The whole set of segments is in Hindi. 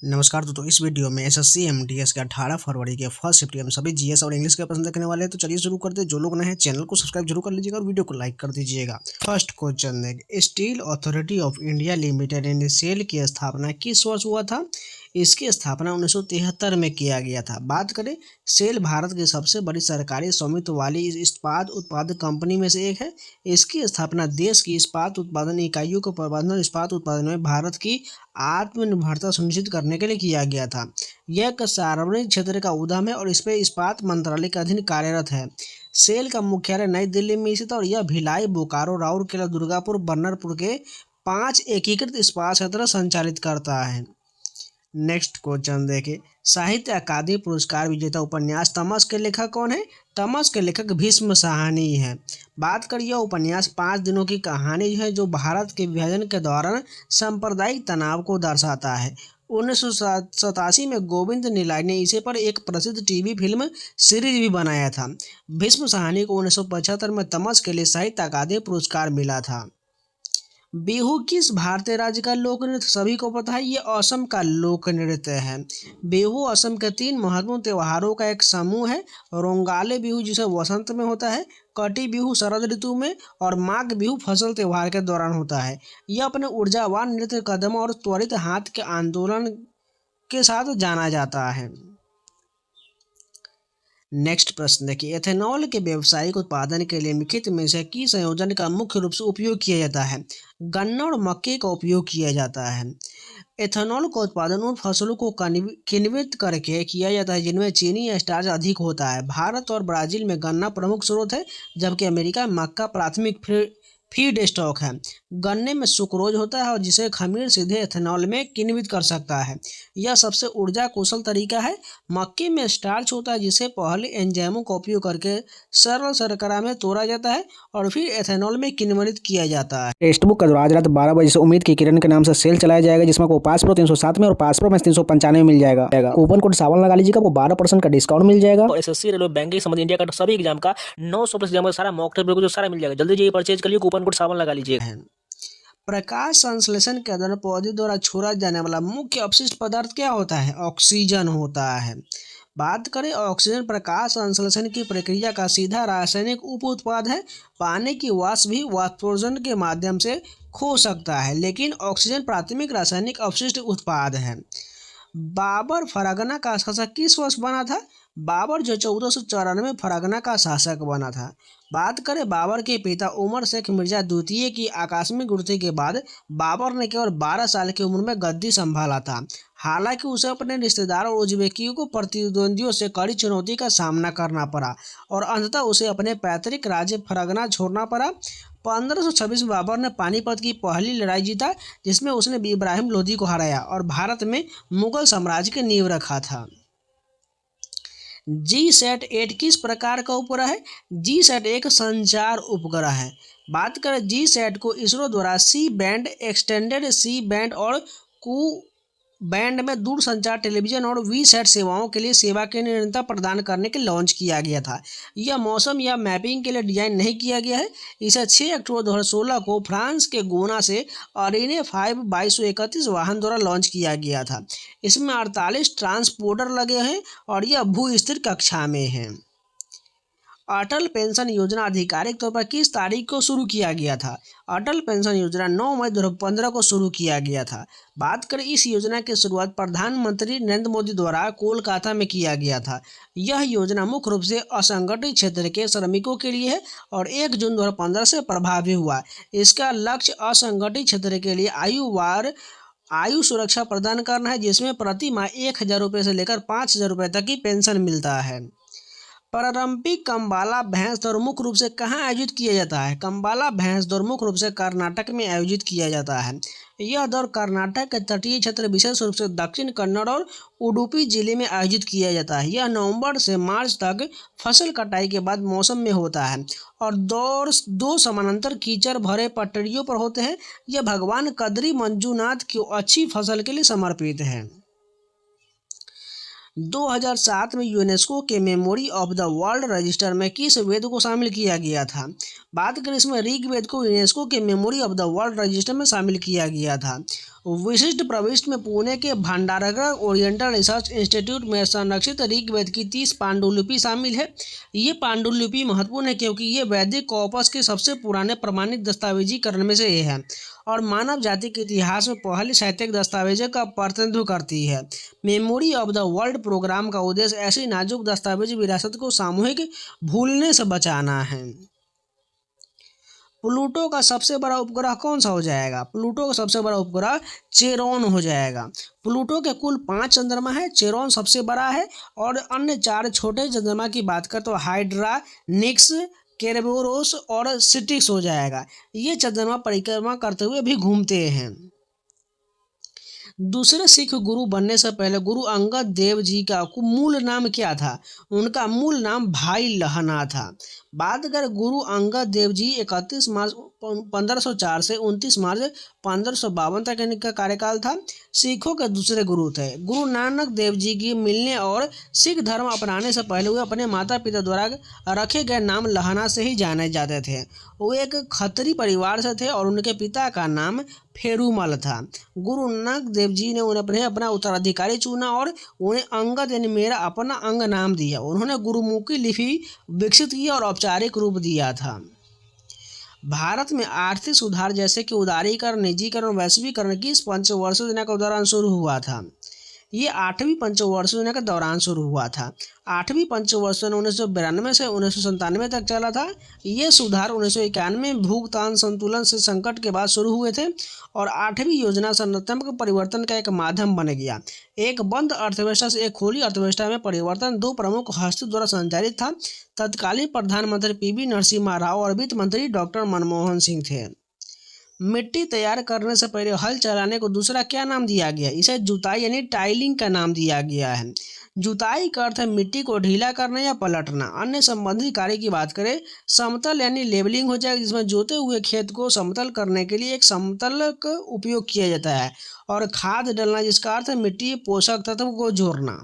नमस्कार दोस्तों, इस वीडियो में एसएससी एमटीएस के 18 फरवरी के फर्स्ट शिफ्ट हम सभी जीएस और इंग्लिश के प्रश्न देखने वाले हैं। तो चलिए शुरू करते हैं। जो लोग नए हैं चैनल को सब्सक्राइब जरूर कर लीजिएगा और वीडियो को लाइक कर दीजिएगा। फर्स्ट क्वेश्चन है, steel authority of India limited यानी सेल की स्थापना किस वर्ष हुआ था? इसकी स्थापना 1973 में किया गया था। बात करें, सेल भारत की सबसे बड़ी सरकारी स्वामित्व वाली इस्पात उत्पादक कंपनी में से एक है। इसकी स्थापना देश की इस्पात उत्पादन इकाइयों को प्रबंधन और इस्पात उत्पादन में भारत की आत्मनिर्भरता सुनिश्चित करने के लिए किया गया था। यह एक सार्वजनिक क्षेत्र का उद्यम है और इस पर इस्पात मंत्रालय के अधीन कार्यरत है। सेल का मुख्यालय नई दिल्ली में स्थित है और यह भिलाई, बोकारो, राउरकेला, दुर्गापुर, बन्नरपुर के 5 एकीकृत इस्पात क्षेत्र संचालित करता है। नेक्स्ट क्वेश्चन देखिए, साहित्य अकादमी पुरस्कार विजेता उपन्यास तमस के लेखक कौन है? तमस के लेखक भीष्म साहनी है। बात करिए, उपन्यास 5 दिनों की कहानी है जो भारत के विभाजन के दौरान सांप्रदायिक तनाव को दर्शाता है। 1987 में गोविंद निलाय ने इसे पर एक प्रसिद्ध टीवी फिल्म सीरीज भी बनाया था। भीष्म साहनी को 1975 में तमस के लिए साहित्य अकादमी पुरस्कार मिला था। बिहू किस भारतीय राज्य का लोक नृत्य? सभी को पता है, ये असम का लोक नृत्य है। बिहू असम के 3 महत्वपूर्ण त्योहारों का एक समूह है। रोंगाले बिहू जिसे वसंत में होता है, कटी बिहू शरद ऋतु में और माघ बिहू फसल त्योहार के दौरान होता है। यह अपने ऊर्जावान नृत्य, कदम और त्वरित हाथ के आंदोलन के साथ जाना जाता है। नेक्स्ट प्रश्न देखिए, एथेनॉल के व्यावसायिक उत्पादन के लिए निम्नलिखित में से किस संयोजन का मुख्य रूप से उपयोग किया जाता है? गन्ना और मक्के का उपयोग किया जाता है। एथेनॉल का उत्पादन उन फसलों को किण्वित करके किया जाता है जिनमें चीनी या स्टार्च अधिक होता है। भारत और ब्राजील में गन्ना प्रमुख स्रोत है, जबकि अमेरिका में मक्का प्राथमिक फीड स्टॉक है। गन्ने में सुक्रोज होता है और जिसे खमीर सीधे एथेनॉल में किण्वित कर सकता है। यह सबसे ऊर्जा कुशल तरीका है। मक्के में स्टार्च होता है जिसे पहले एंजाइमों का उपयोग करके सरल शर्करा में तोड़ा जाता है और फिर एथेनॉल में किण्वित किया जाता है। टेक्स्ट बुक का आज रात 12 बजे से उम्मीद की किरण के नाम से सेल चलाया जाएगा, जिसमें आपको पास प्रो 307 में और पास प्रो मैक्स 395 में मिल जाएगा। कूपन कोड सावन लगा लीजिएगा, आपको 12% का डिस्काउंट मिल जाएगा। और एसएससी, रेलवे, बैंकिंग संबंधी इंडिया का सभी एग्जाम का 900+ एग्जाम का सारा मॉक टेस्ट जो सारा मिल जाएगा। जल्दी जाइए परचेज करिए, कूपन कोड सावन लगा लीजिए। प्रकाश संश्लेषण के दौरान पौधे द्वारा छोड़ा जाने वाला मुख्य अपशिष्ट पदार्थ क्या होता है? ऑक्सीजन होता है। बात करें, ऑक्सीजन प्रकाश संश्लेषण की प्रक्रिया का सीधा रासायनिक उप उत्पाद है। पानी की वाष्प भी वाष्पोत्सर्जन के माध्यम से खो सकता है, लेकिन ऑक्सीजन प्राथमिक रासायनिक अपशिष्ट उत्पाद है। बाबर फरगना का शासक किस वर्ष बना था? बाबर जो 1494 फरगना का शासक बना था। बात करें, बाबर के पिता उमर शेख मिर्जा द्वितीय की आकस्मिक मृत्यु के बाद बाबर ने केवल 12 साल की उम्र में गद्दी संभाला था। हालांकि उसे अपने रिश्तेदारों और उज़्बेकियों को प्रतिद्वंदियों से कड़ी चुनौती का सामना करना पड़ा और अंततः उसे अपने पैतृक राज्य फरगना छोड़ना पड़ा। 1526 में बाबर ने पानीपत की पहली लड़ाई जीता, जिसमें उसने इब्राहिम लोदी को हराया और भारत में मुगल साम्राज्य की नींव रखा था। GSAT-8 किस प्रकार का उपग्रह है? GSAT एक संचार उपग्रह है। बात करें, GSAT को इसरो द्वारा C band, extended C band और कू बैंड में दूरसंचार, टेलीविजन और वीसैट सेवाओं के लिए सेवा की निरंतरता प्रदान करने के लॉन्च किया गया था। यह मौसम या मैपिंग के लिए डिजाइन नहीं किया गया है। इसे 6 अक्टूबर 2016 को फ्रांस के गोना से अरीने 5 2231 वाहन द्वारा लॉन्च किया गया था। इसमें 48 ट्रांसपोर्टर लगे हैं और यह भू-स्थिर कक्षा में है। अटल पेंशन योजना आधिकारिक तौर पर किस तारीख को शुरू किया गया था? अटल पेंशन योजना 9 मई 2015 को शुरू किया गया था। बात करें, इस योजना की शुरुआत प्रधानमंत्री नरेंद्र मोदी द्वारा कोलकाता में किया गया था। यह योजना मुख्य रूप से असंगठित क्षेत्र के श्रमिकों के लिए है और 1 जून 2015 से प्रभावी हुआ। इसका लक्ष्य असंगठित क्षेत्र के लिए आयु सुरक्षा प्रदान करना है, जिसमें प्रति माह 1000 रुपये से लेकर 5000 रुपये तक की पेंशन मिलता है। पारंपरिक कंबाला भैंस दौड़ मुख्य रूप से कहाँ आयोजित किया जाता है? कंबाला भैंस दौड़ मुख्य रूप से कर्नाटक में आयोजित किया जाता है। यह दौड़ कर्नाटक के तटीय क्षेत्र, विशेष रूप से दक्षिण कन्नड़ और उडुपी जिले में आयोजित किया जाता है। यह नवंबर से मार्च तक फसल कटाई के बाद मौसम में होता है और दौड़ 2 समानांतर कीचड़ भरे पटरियों पर होते हैं। यह भगवान कद्री मंजूनाथ की अच्छी फसल के लिए समर्पित है। 2007 में यूनेस्को के memory of the world register में किस वेद को शामिल किया गया था? बात करें, इसमें ऋग्वेद को यूनेस्को के memory of the world register में शामिल किया गया था। विशिष्ट प्रविष्ट में पुणे के भंडारकर ओरिएंटल रिसर्च इंस्टीट्यूट में संरक्षित ऋग्वेद की 30 पांडुलिपि शामिल है। ये पांडुलिपि महत्वपूर्ण है क्योंकि ये वैदिक कॉर्पस के सबसे पुराने प्रमाणित दस्तावेजीकरण में से एक है और मानव जाति के इतिहास में पहले साहित्यिक दस्तावेजों का प्रतिनिधित्व करती है। Memory of the world program का उद्देश्य ऐसी नाजुक दस्तावेजी विरासत को सामूहिक भूलने से बचाना है। प्लूटो का सबसे बड़ा उपग्रह कौन सा हो जाएगा? प्लूटो का सबसे बड़ा उपग्रह चेरोन हो जाएगा। प्लूटो के कुल 5 चंद्रमा है, चेरोन सबसे बड़ा है और अन्य 4 छोटे चंद्रमा की बात करें तो हाइड्रा, निक्स, केरबेरोस और सिटिक्स हो जाएगा। ये चंद्रमा परिक्रमा करते हुए भी घूमते हैं। दूसरे सिख गुरु बनने से पहले गुरु अंगद देव जी का मूल नाम क्या था? उनका मूल नाम भाई लहना था। बात करें गुरु अंगद देव जी 31 मार्च 1504 से 29 मार्च 1552 तक इनका कार्यकाल था। सिखों के दूसरे गुरु थे। गुरु नानक देव जी की मिलने और सिख धर्म अपनाने से पहले वे अपने माता पिता द्वारा रखे गए नाम लहना से ही जाने जाते थे। वो एक खत्री परिवार से थे और उनके पिता का नाम फेरूमल था। गुरु नानक देव जी ने उन्हें अपना उत्तराधिकारी चुना और उन्हें अंगद यानी मेरा अपना अंग नाम दिया। उन्होंने गुरुमुखी लिपि विकसित की और औपचारिक रूप दिया था। भारत में आर्थिक सुधार जैसे कि उदारीकरण, निजीकरण और वैश्वीकरण की इस पंचवर्षीय योजना के दौरान शुरू हुआ था। ये 8वीं पंचवर्षीय योजना के दौरान शुरू हुआ था। 8वीं पंचवर्षीय योजना 1992 से 1997 तक चला था। ये सुधार 1991 में भुगतान संतुलन से संकट के बाद शुरू हुए थे और 8वीं योजना संरचनात्मक परिवर्तन का एक माध्यम बन गया। एक बंद अर्थव्यवस्था से एक खुली अर्थव्यवस्था में परिवर्तन 2 प्रमुख हस्तियों द्वारा संचालित था। तत्कालीन प्रधानमंत्री पी.वी. नरसिम्हा राव और वित्त मंत्री डॉक्टर मनमोहन सिंह थे। मिट्टी तैयार करने से पहले हल चलाने को दूसरा क्या नाम दिया गया? इसे जुताई यानी टाइलिंग का नाम दिया गया है। जुताई का अर्थ है मिट्टी को ढीला करना या पलटना। अन्य संबंधित कार्य की बात करें, समतल यानी लेवलिंग हो जाएगा, जिसमें जोते हुए खेत को समतल करने के लिए एक समतल का उपयोग किया जाता है। और खाद डालना, जिसका अर्थ है मिट्टी पोषक तत्व को जोड़ना।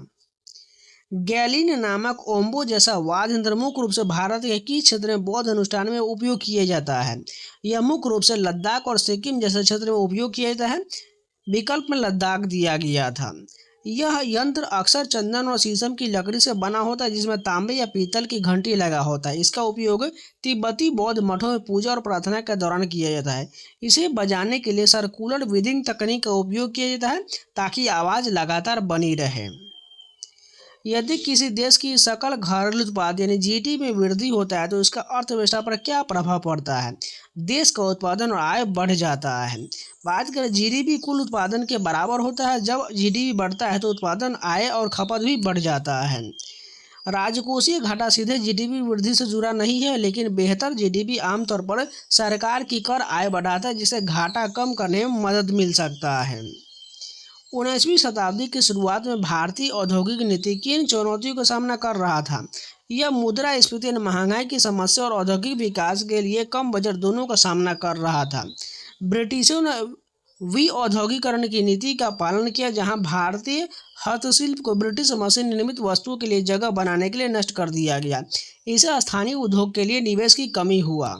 गैलिन नामक ओम्बो जैसा वाद्य यंत्र मुख्य रूप से भारत के किस क्षेत्र में बौद्ध अनुष्ठान में उपयोग किया जाता है? यह मुख्य रूप से लद्दाख और सिक्किम जैसे क्षेत्र में उपयोग किया जाता है। विकल्प में लद्दाख दिया गया था। यह यंत्र अक्सर चंदन और शीशम की लकड़ी से बना होता है, जिसमें तांबे या पीतल की घंटी लगा होता है। इसका उपयोग तिब्बती बौद्ध मठों में पूजा और प्रार्थना के दौरान किया जाता है। इसे बजाने के लिए सर्कुलर ब्रीदिंग तकनीक का उपयोग किया जाता है ताकि आवाज़ लगातार बनी रहे। यदि किसी देश की सकल घरेलू उत्पाद यानी जीडीपी में वृद्धि होता है तो इसका अर्थव्यवस्था पर क्या प्रभाव पड़ता है? देश का उत्पादन और आय बढ़ जाता है। बात करें जीडीपी कुल उत्पादन के बराबर होता है। जब जीडीपी बढ़ता है तो उत्पादन, आय और खपत भी बढ़ जाता है। राजकोषीय घाटा सीधे जीडीपी वृद्धि से जुड़ा नहीं है, लेकिन बेहतर जीडीपी आमतौर पर सरकार की कर आय बढ़ाता है, जिससे घाटा कम करने में मदद मिल सकता है। 19वीं शताब्दी की शुरुआत में भारतीय औद्योगिक नीति किन चुनौतियों का सामना कर रहा था? यह मुद्रास्फीति, महंगाई की समस्या और औद्योगिक विकास के लिए कम बजट दोनों का सामना कर रहा था। ब्रिटिशों ने विऔद्योगिकरण की नीति का पालन किया, जहां भारतीय हस्तशिल्प को ब्रिटिश मशीन निर्मित वस्तुओं के लिए जगह बनाने के लिए नष्ट कर दिया गया। इससे स्थानीय उद्योग के लिए निवेश की कमी हुआ।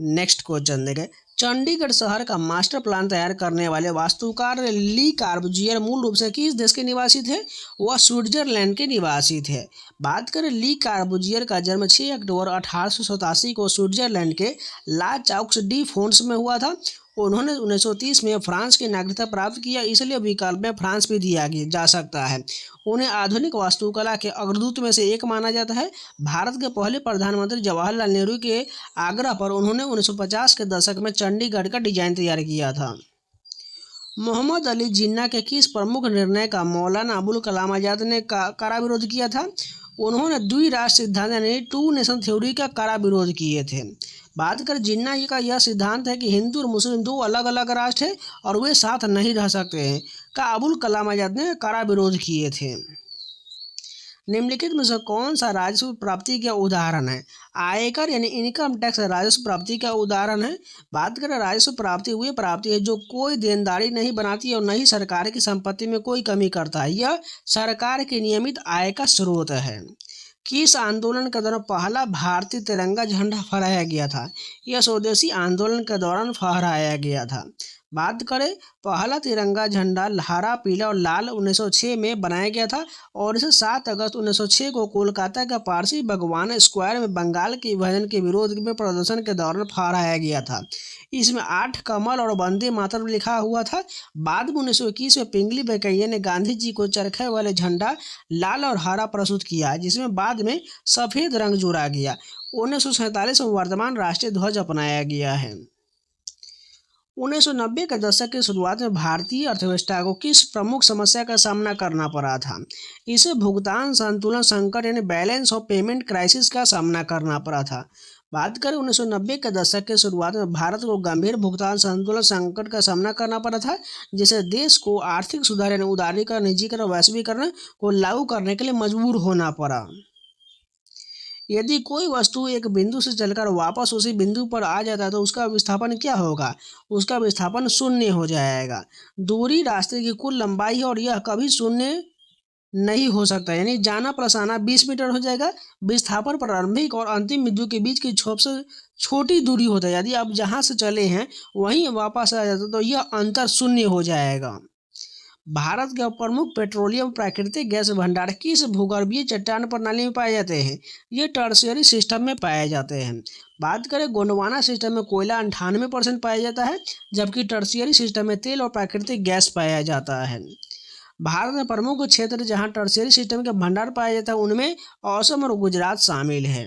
नेक्स्ट क्वेश्चन देखें, चंडीगढ़ शहर का मास्टर प्लान तैयार करने वाले वास्तुकार ली कार्बुजियर मूल रूप से किस देश के निवासी थे? वह स्विट्जरलैंड के निवासी थे। बात करें ली कार्बुजियर का जन्म 6 अक्टूबर 1887 को स्विट्जरलैंड के ला चाउक्स डी फोंस में हुआ था। उन्होंने 1930 में फ्रांस की नागरिकता प्राप्त किया, इसलिए विकल्प में फ्रांस भी दिया जा सकता है। उन्हें आधुनिक वास्तुकला के अग्रदूत में से एक माना जाता है। भारत के पहले प्रधानमंत्री जवाहरलाल नेहरू के आग्रह पर उन्होंने 1950 के दशक में चंडीगढ़ का डिजाइन तैयार किया था। मोहम्मद अली जिन्ना के किस प्रमुख निर्णय का मौलाना अबुल कलाम आज़ाद ने कड़ा विरोध किया था? उन्होंने द्विराष्ट्र सिद्धांत यानी 2 नेशन थ्योरी का कड़ा विरोध किए थे। बात कर जिन्ना जी का यह सिद्धांत है कि हिंदू और मुस्लिम 2 अलग अलग राष्ट्र हैं और वे साथ नहीं रह सकते हैं, का अबुल कलाम आज़ाद ने कड़ा विरोध किए थे। निम्नलिखित में से कौन सा राजस्व प्राप्ति का उदाहरण है? आयकर यानी इनकम टैक्स राजस्व प्राप्ति का उदाहरण है। बात करें राजस्व प्राप्ति, वह प्राप्ति है जो कोई देनदारी नहीं बनाती और न ही सरकार की संपत्ति में कोई कमी करता है। यह सरकार के नियमित आय का स्रोत है। किस आंदोलन के दौरान पहला भारतीय तिरंगा झंडा फहराया गया था? यह स्वदेशी आंदोलन के दौरान फहराया गया था। बात करें, पहला तिरंगा झंडा हरा, पीला और लाल 1906 में बनाया गया था और इसे 7 अगस्त 1906 को कोलकाता के पारसी भगवान स्क्वायर में बंगाल के विभाजन के विरोध में प्रदर्शन के दौरान फहराया गया था। इसमें 8 कमल और वंदे मातरम लिखा हुआ था। बाद में 1921 में पिंगली वेंकैया ने गांधी जी को चरखे वाले झंडा लाल और हरा प्रस्तुत किया, जिसमें बाद में सफेद रंग जोड़ा गया। 1947 में वर्तमान राष्ट्रीय ध्वज अपनाया गया है। 1990 के दशक की शुरुआत में भारतीय अर्थव्यवस्था को किस प्रमुख समस्या का सामना करना पड़ा था? इसे भुगतान संतुलन संकट यानी बैलेंस ऑफ पेमेंट क्राइसिस का सामना करना पड़ा था। बात करें, 1990 के दशक के शुरुआत में भारत को गंभीर भुगतान संतुलन संकट का सामना करना पड़ा था, जिसे देश को आर्थिक सुधार यानी उदारीकरण, निजीकरण, वैश्वीकरण को लागू करने के लिए मजबूर होना पड़ा। यदि कोई वस्तु एक बिंदु से चलकर वापस उसी बिंदु पर आ जाता है तो उसका विस्थापन क्या होगा? उसका विस्थापन शून्य हो जाएगा। दूरी रास्ते की कुल लंबाई है और यह कभी शून्य नहीं हो सकता, यानी जाना प्लस आना 20 मीटर हो जाएगा। विस्थापन प्रारंभिक और अंतिम बिंदु के बीच की सबसे छोटी दूरी होता है। यदि आप जहाँ से चले हैं वहीं वापस आ जाते तो यह अंतर शून्य हो जाएगा। भारत के प्रमुख पेट्रोलियम प्राकृतिक गैस भंडार किस भूगर्भीय चट्टान प्रणाली में पाए जाते हैं? ये टर्शियरी सिस्टम में पाए जाते हैं। बात करें, गोंडवाना सिस्टम में कोयला 98% पाया जाता है, जबकि टर्शियरी सिस्टम में तेल और प्राकृतिक गैस पाया जाता है। भारत में प्रमुख क्षेत्र जहां टर्शियरी सिस्टम के भंडार पाया जाता है उनमें असम और गुजरात शामिल है।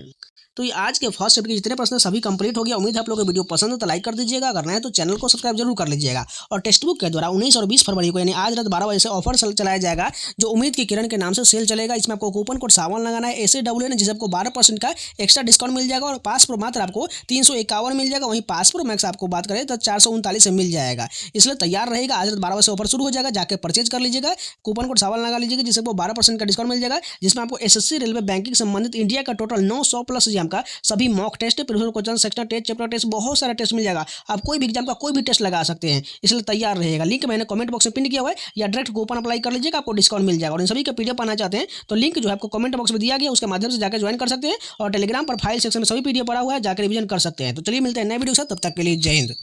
तो ये आज के फर्स्ट चैप्टर के जितने प्रश्न सभी कंप्लीट हो गया। उम्मीद है आप लोगों को वीडियो पसंद है तो लाइक कर दीजिएगा, अगर नहीं तो चैनल को सब्सक्राइब जरूर कर लीजिएगा। और टेक्स्ट बुक के द्वारा 19 और 20 फरवरी को यानी आज रात 12 बजे से ऑफर चलाया जाएगा, जो उम्मीद की किरण के नाम से सेल चलेगा। इसमें आपको कूपन कोड सावन लगाना है SAWN, जिससे आपको 12% का एक्स्ट्रा डिस्काउंट मिल जाएगा और पास प्रो मात्र आपको 351 मिल जाएगा। वहीं पास प्रो मैक्स आपको बात करें तो 439 से मिल जाएगा। इसलिए तैयार रहेगा, आज रात 12 बजे से ऑफर शुरू हो जाएगा, जाकर परचेज कर लीजिएगा। कूपन कोड सावन लगा लीजिएगा, जिससे आपको 12% का डिस्काउंट मिल जाएगा, जिसमें आपको SSC, रेलवे, बैंकिंग संबंधित इंडिया का टोटल 900 प्लस एग्जाम का सभी mock test, previous question, sectional test, chapter test, बहुत सारा टेस्ट मिल जाएगा। आप कोई भी एग्जाम का कोई भी टेस्ट लगा सकते हैं, इसलिए तैयार रहेगा। लिंक मैंने कमेंट बॉक्स में पिन किया हुआ है, या डायरेक्ट कूपन अप्लाई कर लीजिएगा, आपको डिस्काउंट मिल जाएगा। और इन सभी का PDF पाना चाहते हैं तो लिंक जो है आपको कमेंट बॉक्स में दिया गया, उसके माध्यम से जाकर ज्वाइन कर सकते हैं। और टेलीग्राम पर फाइल सेक्शन में सभी PDF पड़ा हुआ है, जाकर रिवीजन कर सकते हैं। तो चलिए मिलते हैं नए वीडियो के साथ, तब तक के लिए जय हिंद।